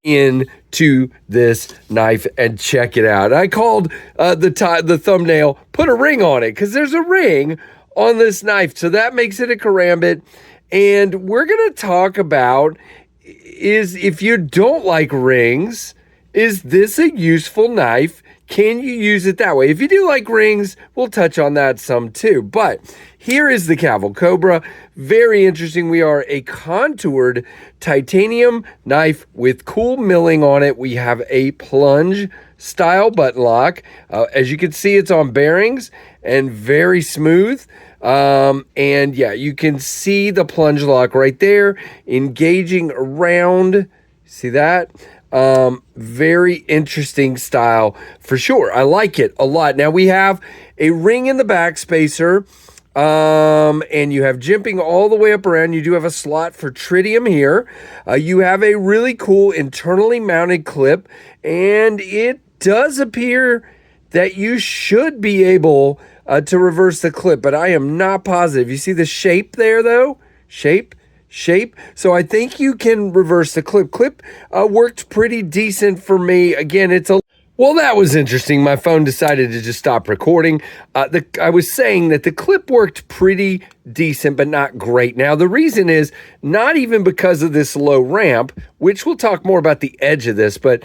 into this knife and check it out. I called the thumbnail, put a ring on it, because there's a ring on this knife. So that makes it a karambit. And we're going to talk about is if you don't like rings, is this a useful knife? Can you use it that way? If you do like rings, we'll touch on that some too. But here is the Cavol Kobra. Very interesting. We are a contoured titanium knife with cool milling on it. We have a plunge style button lock. As you can see, it's on bearings and very smooth. And yeah, you can see the plunge lock right there, engaging around. See that? Very interesting style for sure. I like it a lot. Now we have a ring in the back spacer, and you have jimping all the way up around. You do have a slot for tritium here. You have a really cool internally mounted clip, and it does appear that you should be able to reverse the clip, but I am not positive. You see the shape there though? Shape. So I think you can reverse the clip. Clip worked pretty decent for me. Again, well, that was interesting. My phone decided to just stop recording. I was saying that the clip worked pretty decent, but not great. Now, the reason is not even because of this low ramp, which we'll talk more about the edge of this, but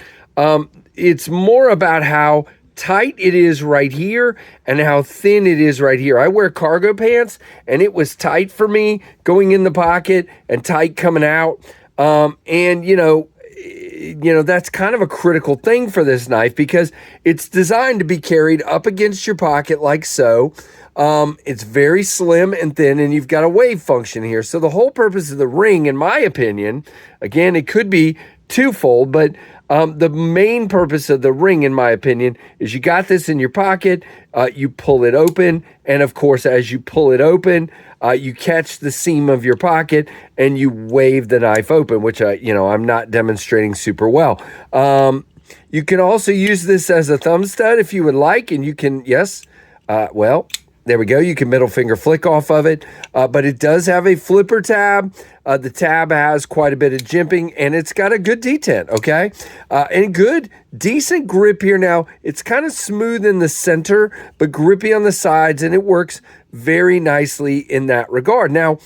it's more about how tight it is right here and how thin it is right here. I wear cargo pants and it was tight for me going in the pocket and tight coming out. And you know, that's kind of a critical thing for this knife because it's designed to be carried up against your pocket like so. It's very slim and thin, and you've got a wave function here. So the whole purpose of the ring, in my opinion, again, it could be twofold, but the main purpose of the ring, in my opinion, is you got this in your pocket, you pull it open, and of course, as you pull it open, you catch the seam of your pocket and you wave the knife open, which I'm not demonstrating super well. You can also use this as a thumb stud if you would like, and you can, well, there we go. You can middle finger flick off of it, but it does have a flipper tab. The tab has quite a bit of jimping, and it's got a good detent, okay? And good, decent grip here. Now, it's kind of smooth in the center, but grippy on the sides, and it works very nicely in that regard. Now,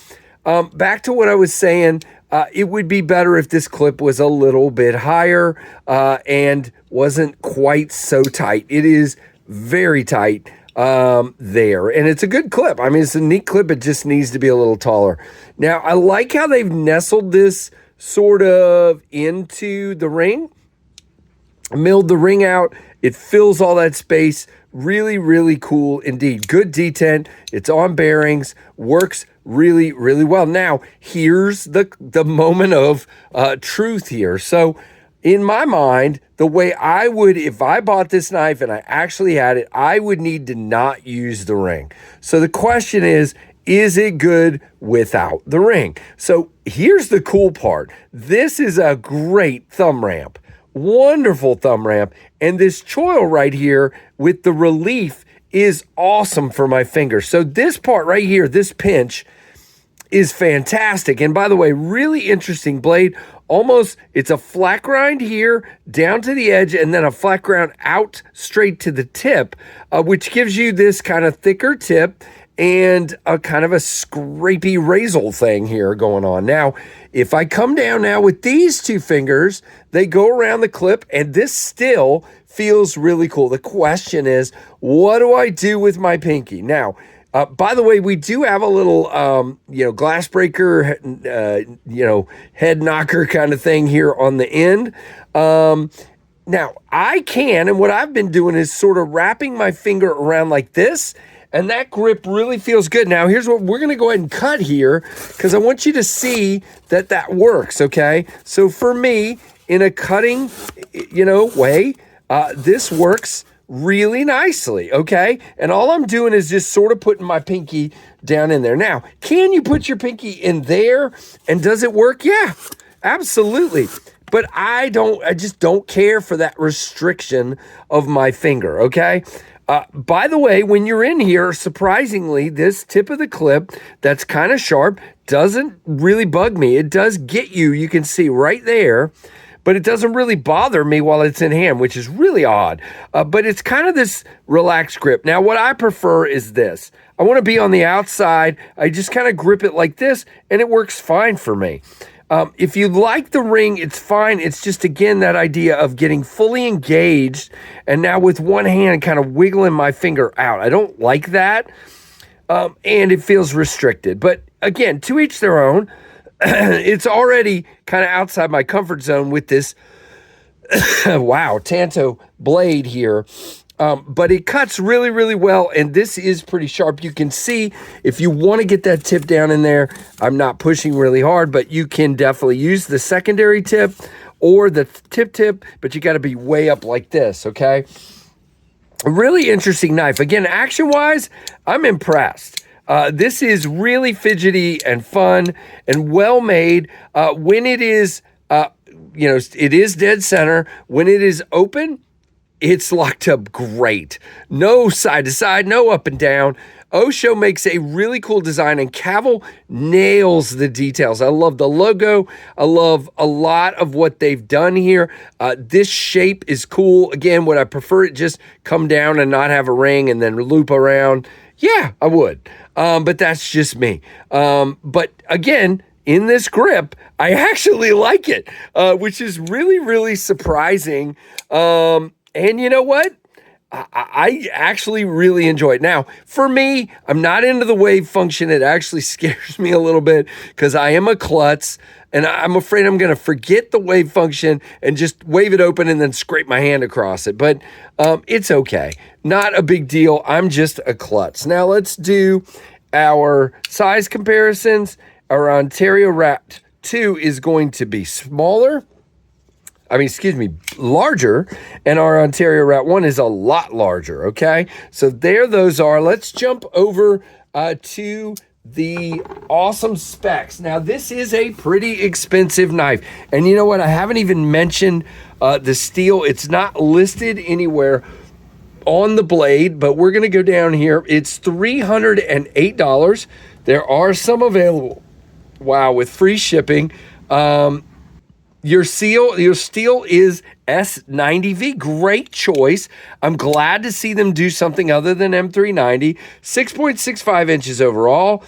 back to what I was saying, it would be better if this clip was a little bit higher and wasn't quite so tight. It is very tight there, and it's a good clip. I mean, it's a neat clip. It just needs to be a little taller. Now, I like how they've nestled this sort of into the ring, milled the ring out. It fills all that space. Really, really cool indeed. Good detent. It's on bearings. Works really, really well. Now, here's the moment of truth here. So, in my mind, the way I would, if I bought this knife and I actually had it, I would need to not use the ring. So the question is it good without the ring? So here's the cool part. This is a great thumb ramp, wonderful thumb ramp. And this choil right here with the relief is awesome for my fingers. So this part right here, this pinch, is fantastic. And by the way, really interesting blade. Almost, it's a flat grind here down to the edge and then a flat grind out straight to the tip, which gives you this kind of thicker tip and a kind of a scrapey razor thing here going on. Now, if I come down now with these two fingers, they go around the clip and this still feels really cool. The question is, what do I do with my pinky? Now, by the way, we do have a little, glass breaker, head knocker kind of thing here on the end. Now, I can, and what I've been doing is sort of wrapping my finger around like this, and that grip really feels good. Now, here's what we're going to go ahead and cut here, because I want you to see that works, okay? So for me, in a cutting, way, this works really nicely, okay? And all I'm doing is just sort of putting my pinky down in there. Now, can you put your pinky in there and does it work? Yeah, absolutely. But I just don't care for that restriction of my finger, okay? By the way, when you're in here, surprisingly, this tip of the clip that's kind of sharp doesn't really bug me. It does get you, you can see right there. but it doesn't really bother me while it's in hand, which is really odd. But it's kind of this relaxed grip. Now, what I prefer is this. I want to be on the outside. I just kind of grip it like this, and it works fine for me. If you like the ring, it's fine. It's just, again, that idea of getting fully engaged and now with one hand kind of wiggling my finger out. I don't like that, and it feels restricted. But again, to each their own. It's already kind of outside my comfort zone with this, wow, Tanto blade here. But it cuts really, really well, and this is pretty sharp. You can see if you want to get that tip down in there, I'm not pushing really hard, but you can definitely use the secondary tip or the tip, but you got to be way up like this, okay? A really interesting knife. Again, action-wise, I'm impressed. This is really fidgety and fun and well-made. When it is, it is dead center. When it is open, it's locked up great. No side to side, no up and down. O.Sho makes a really cool design, and Cavol nails the details. I love the logo. I love a lot of what they've done here. This shape is cool. Again, would I prefer it just come down and not have a ring and then loop around? Yeah, I would. But that's just me. But again, in this grip, I actually like it, which is really, really surprising. And you know what? I actually really enjoy it. Now, for me, I'm not into the wave function. It actually scares me a little bit because I am a klutz, and I'm afraid I'm going to forget the wave function and just wave it open and then scrape my hand across it. But it's okay. Not a big deal. I'm just a klutz. Now, let's do our size comparisons. Our Ontario Rat 2 is going to be larger, and our Ontario Rat 1 is a lot larger, okay? So there those are. Let's jump over to the awesome specs. Now, this is a pretty expensive knife, and you know what? I haven't even mentioned the steel. It's not listed anywhere on the blade, but we're going to go down here. It's $308. There are some available. Wow, with free shipping. Your steel is S90V. Great choice. I'm glad to see them do something other than M390. 6.65 inches overall,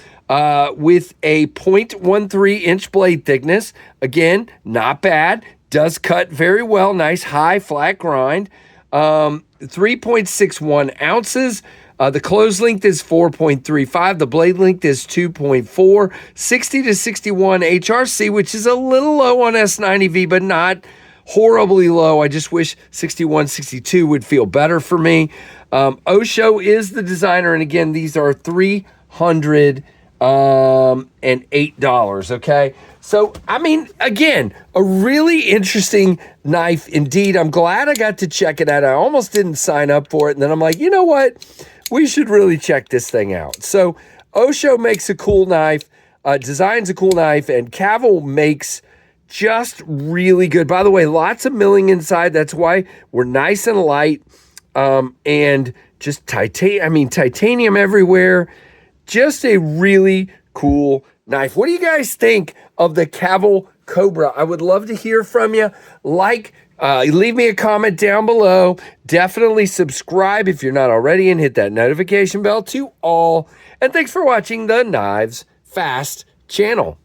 with a 0.13 inch blade thickness. Again, not bad. Does cut very well. Nice high flat grind. 3.61 ounces. The close length is 4.35. The blade length is 2.4. 60 to 61 HRC, which is a little low on S90V, but not horribly low. I just wish 61, 62 would feel better for me. O.Sho is the designer, and again, these are $308, okay? So, I mean, again, a really interesting knife indeed. I'm glad I got to check it out. I almost didn't sign up for it, and then I'm like, you know what? We should really check this thing out. So, O.Sho makes a cool knife, designs a cool knife, and Cavol makes just really good. By the way, lots of milling inside. That's why we're nice and light, and just titanium everywhere. Just a really cool knife. What do you guys think of the Cavol Kobra? I would love to hear from you. Leave me a comment down below. Definitely subscribe if you're not already, and hit that notification bell to all. And thanks for watching the Knives Fast channel.